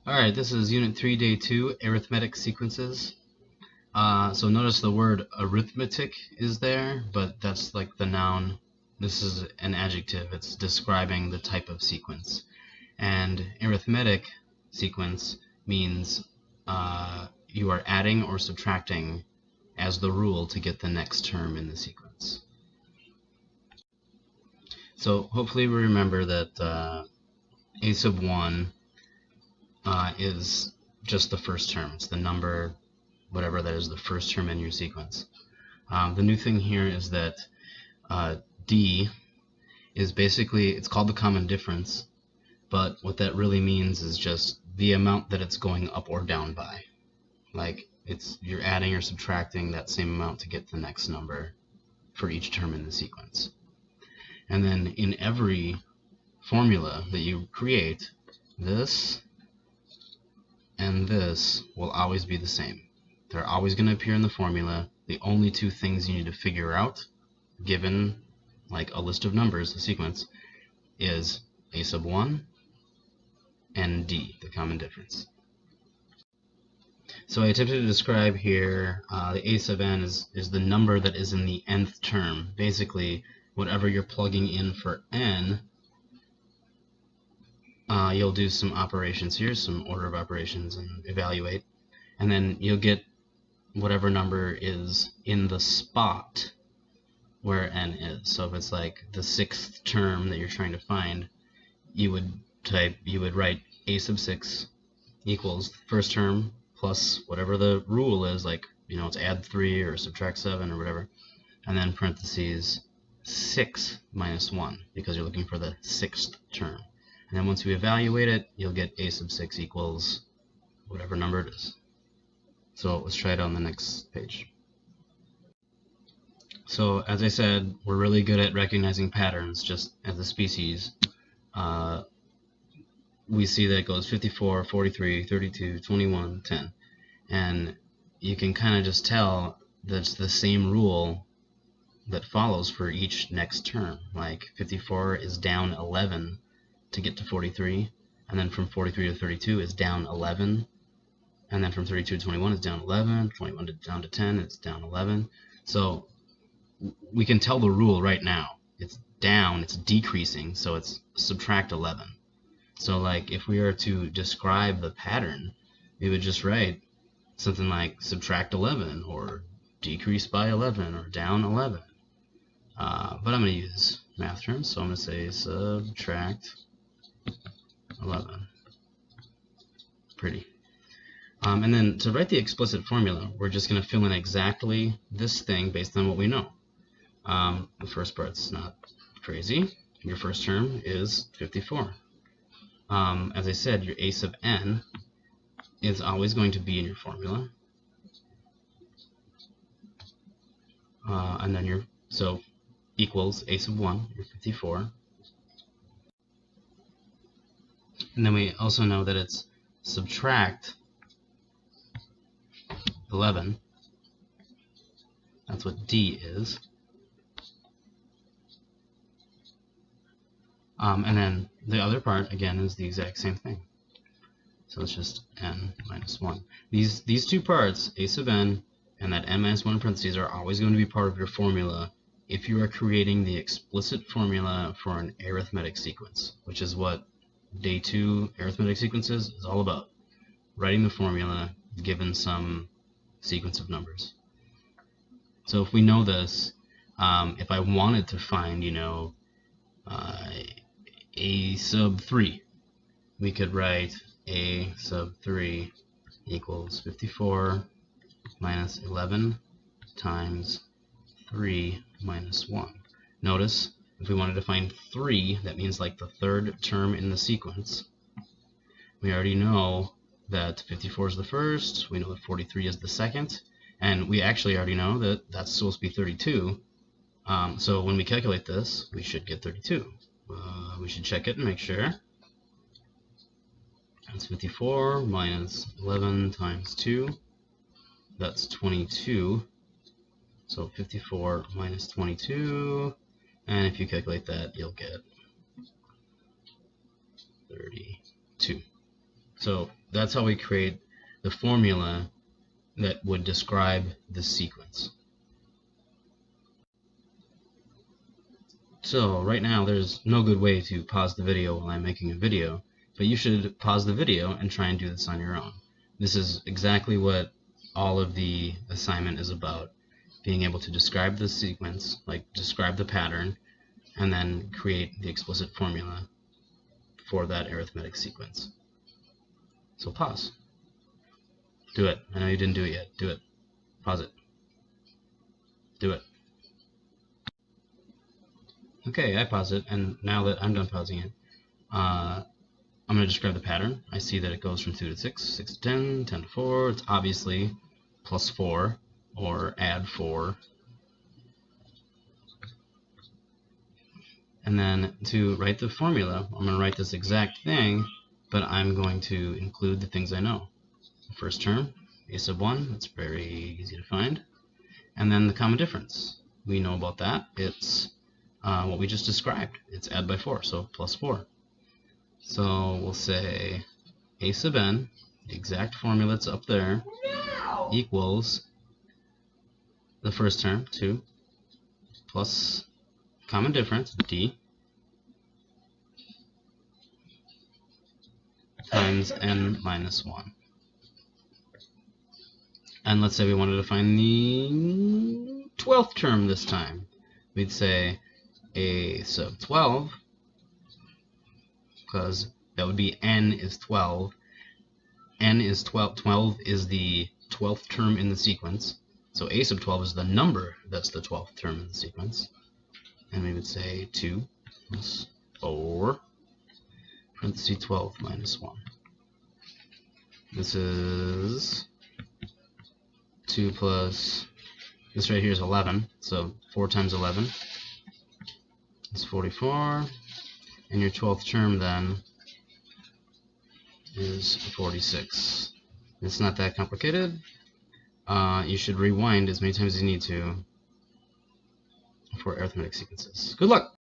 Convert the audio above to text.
Alright, this is Unit 3, Day 2, Arithmetic Sequences. So notice the word arithmetic is there, but that's like the noun. This is an adjective. It's describing the type of sequence. And arithmetic sequence means you are adding or subtracting as the rule to get the next term in the sequence. So hopefully we remember that a sub 1 is just the first term. It's the number, whatever that is, the first term in your sequence. The new thing here is that D is basically, it's called the common difference, but what that really means is just the amount that it's going up or down by. Like, you're adding or subtracting that same amount to get the next number for each term in the sequence. And then in every formula that you create, this and this will always be the same. They're always going to appear in the formula. The only two things you need to figure out, given like a list of numbers, the sequence, is a sub 1 and D, the common difference. So I attempted to describe here the a sub n is the number that is in the nth term. Basically, whatever you're plugging in for n, you'll do some operations here, some order of operations, and evaluate, and then you'll get whatever number is in the spot where n is. So if it's like the 6th term that you're trying to find, you would write a sub 6 equals first term plus whatever the rule is, like, you know, it's add 3 or subtract 7 or whatever, and then parentheses 6 minus 1, because you're looking for the 6th term. And then once you evaluate it, you'll get a sub 6 equals whatever number it is. So let's try it on the next page. So as I said, we're really good at recognizing patterns just as a species. We see that it goes 54, 43, 32, 21, 10. And you can kind of just tell that's the same rule that follows for each next term. Like 54 is down 11 to get to 43, and then from 43 to 32 is down 11, and then from 32 to 21 is down 11, 21 down to 10 it's down 11. So we can tell the rule right now. It's down, it's decreasing, so it's subtract 11. So like if we were to describe the pattern, we would just write something like subtract 11 or decrease by 11 or down 11. But I'm going to use math terms, so I'm going to say subtract 11. Pretty. And then to write the explicit formula, we're just going to fill in exactly this thing based on what we know. The first part's not crazy. Your first term is 54. As I said, your a sub n is always going to be in your formula. And then so equals a sub 1, your 54. And then we also know that it's subtract 11. That's what D is. And then the other part, again, is the exact same thing. So it's just n minus 1. These two parts, a sub n and that n minus 1 in parentheses, are always going to be part of your formula if you are creating the explicit formula for an arithmetic sequence, which is what Day 2 Arithmetic Sequences is all about. Writing the formula given some sequence of numbers. So if we know this, if I wanted to find, you know, a sub 3, we could write a sub 3 equals 54 minus 11 times 3 minus 1. Notice, if we wanted to find 3, that means like the third term in the sequence. We already know that 54 is the first, we know that 43 is the second, and we actually already know that that's supposed to be 32. So when we calculate this, we should get 32. We should check it and make sure. That's 54 minus 11 times 2. That's 22. So 54 minus 22. And if you calculate that, you'll get 32. So that's how we create the formula that would describe this sequence. So right now there's no good way to pause the video while I'm making a video, but you should pause the video and try and do this on your own. This is exactly what all of the assignment is about, being able to describe the sequence, like describe the pattern, and then create the explicit formula for that arithmetic sequence. So pause. Do it. I know you didn't do it yet. Do it. Pause it. Do it. Okay, I pause it, and now that I'm done pausing it, I'm going to describe the pattern. I see that it goes from 2 to 6, 6 to 10, 10 to 4. It's obviously plus 4, or add 4. And then to write the formula, I'm going to write this exact thing, but I'm going to include the things I know. The first term, a sub 1, that's very easy to find. And then the common difference. We know about that. It's what we just described. It's add by 4, so plus 4. So we'll say a sub n, the exact formula that's up there, equals the first term, 2, plus common difference, d, times n minus 1. And let's say we wanted to find the 12th term this time. We'd say a sub 12, because that would be n is 12. N is 12. 12 is the 12th term in the sequence. So a sub 12 is the number that's the 12th term in the sequence. And we would say 2 plus 4, parenthesis 12 minus 1. This is 2 plus, this right here is 11, so 4 times 11 is 44, and your 12th term then is 46. It's not that complicated. You should rewind as many times as you need to for arithmetic sequences. Good luck!